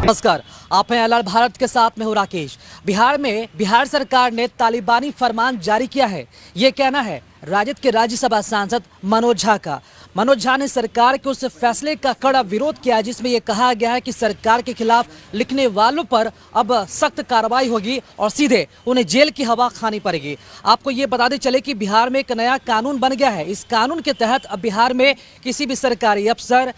नमस्कार, आप हैं अलर्ट भारत के साथ में हूं राकेश। बिहार सरकार ने तालिबानी फरमान जारी किया है, ये कहना है राजद के राज्यसभा सांसद मनोज झा का। मनोज झा ने सरकार के उस फैसले का कड़ा विरोध किया जिसमें यह कहा गया है कि सरकार के खिलाफ लिखने वालों पर अब सख्त कार्रवाई होगी और सीधे उन्हें जेल की हवा खानी पड़ेगी। आपको ये बताते चले कि बिहार में एक नया कानून बन गया है। इस कानून के तहत अब बिहार में किसी भी सरकारी अफसर,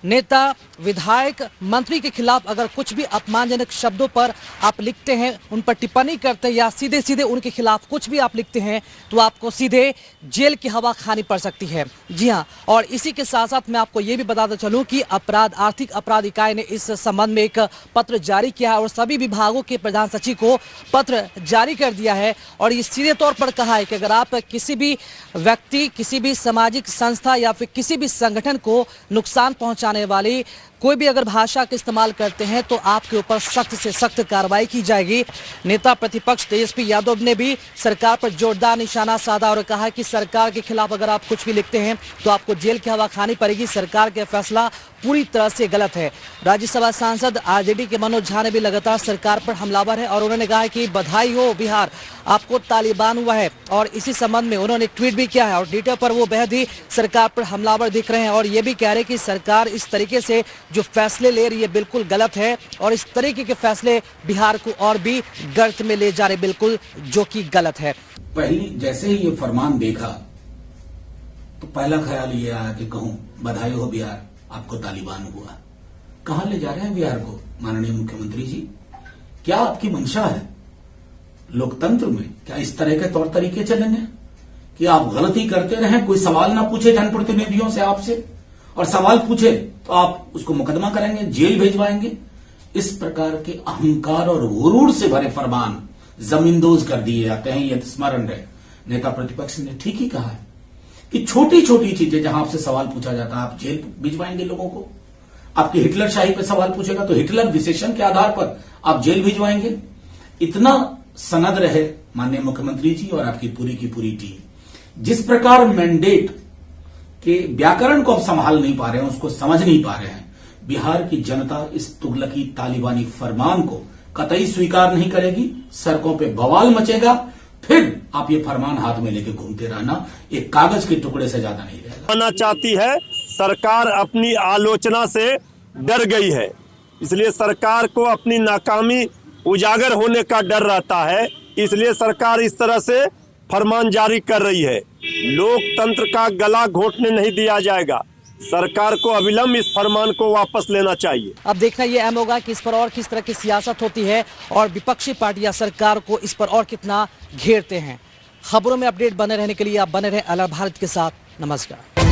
नेता, विधायक, मंत्री के खिलाफ अगर कुछ भी अपमानजनक शब्दों पर आप लिखते हैं, उन पर टिप्पणी करते हैं या सीधे सीधे उनके खिलाफ कुछ भी आप लिखते हैं तो आपको सीधे जेल की हवा खानी पड़ सकती है। जी हां, और इसी के साथ साथ मैं आपको ये भी बताता चलूं कि आर्थिक अपराध इकाई ने इस संबंध में एक पत्र जारी किया है और सभी विभागों के प्रधान सचिव को पत्र जारी कर दिया है और ये सीधे तौर पर कहा है कि अगर आप किसी भी व्यक्ति, किसी भी सामाजिक संस्था या फिर किसी भी संगठन को नुकसान पहुंचाने वाली कोई भी अगर भाषा का इस्तेमाल करते हैं तो आपके ऊपर सख्त से सख्त कार्रवाई की जाएगी। नेता प्रतिपक्ष तेजस्वी यादव ने भी सरकार पर जोरदार निशाना साधा और कहा कि सरकार के खिलाफ अगर आप कुछ भी लिखते हैं तो आपको जेल की हवा खानी पड़ेगी। सरकार का फैसला पूरी तरह से गलत है। राज्यसभा सांसद आरजेडी के मनोज झा ने भी लगातार सरकार पर हमलावर है और उन्होंने कहा कि बधाई हो बिहार, आपको तालिबान हुआ है। और इसी संबंध में उन्होंने ट्वीट भी किया है और ट्विटर पर वो बेहद ही सरकार पर हमलावर दिख रहे हैं और ये भी कह रहे हैं कि सरकार इस तरीके से जो फैसले ले रही है बिल्कुल गलत है और इस तरीके के फैसले बिहार को और भी गर्त में ले जा रहे बिल्कुल, जो कि गलत है। पहली जैसे ही ये फरमान देखा तो पहला ख्याल ये आया कि कहूं बधाई हो बिहार, आपको तालिबान हुआ। कहां ले जा रहे हैं बिहार को माननीय मुख्यमंत्री जी? क्या आपकी मंशा है लोकतंत्र में? क्या इस तरह के तौर तरीके चलेंगे कि आप गलती करते रहें, कोई सवाल ना पूछे जनप्रतिनिधियों से आपसे, और सवाल पूछे तो आप उसको मुकदमा करेंगे, जेल भेजवाएंगे? इस प्रकार के अहंकार और गुरूर से भरे फरमान जमींदोज कर दिए जाते हैं। यह स्मरण रहे, नेता प्रतिपक्ष ने ठीक ही कहा है कि छोटी छोटी चीजें जहां आपसे सवाल पूछा जाता है आप जेल भिजवाएंगे लोगों को। आपके हिटलर शाही पे सवाल पूछेगा तो हिटलर विशेषण के आधार पर आप जेल भिजवाएंगे। इतना सनद रहे माननीय मुख्यमंत्री जी और आपकी पूरी की पूरी टीम। जिस प्रकार मैंडेट के व्याकरण को आप संभाल नहीं पा रहे हैं, उसको समझ नहीं पा रहे हैं, बिहार की जनता इस तुगलकी तालिबानी फरमान को कतई स्वीकार नहीं करेगी। सड़कों पे बवाल मचेगा, फिर आप ये फरमान हाथ में लेके घूमते रहना, एक कागज के टुकड़े से ज्यादा नहीं रहेगा। आना चाहती है, सरकार अपनी आलोचना से डर गई है, इसलिए सरकार को अपनी नाकामी उजागर होने का डर रहता है, इसलिए सरकार इस तरह से फरमान जारी कर रही है। लोकतंत्र का गला घोटने नहीं दिया जाएगा। सरकार को अविलंब इस फरमान को वापस लेना चाहिए। अब देखना यह अहम होगा कि इस पर और किस तरह की सियासत होती है और विपक्षी पार्टियां सरकार को इस पर और कितना घेरते हैं। खबरों में अपडेट बने रहने के लिए आप बने रहें अलर्ट भारत के साथ। नमस्कार।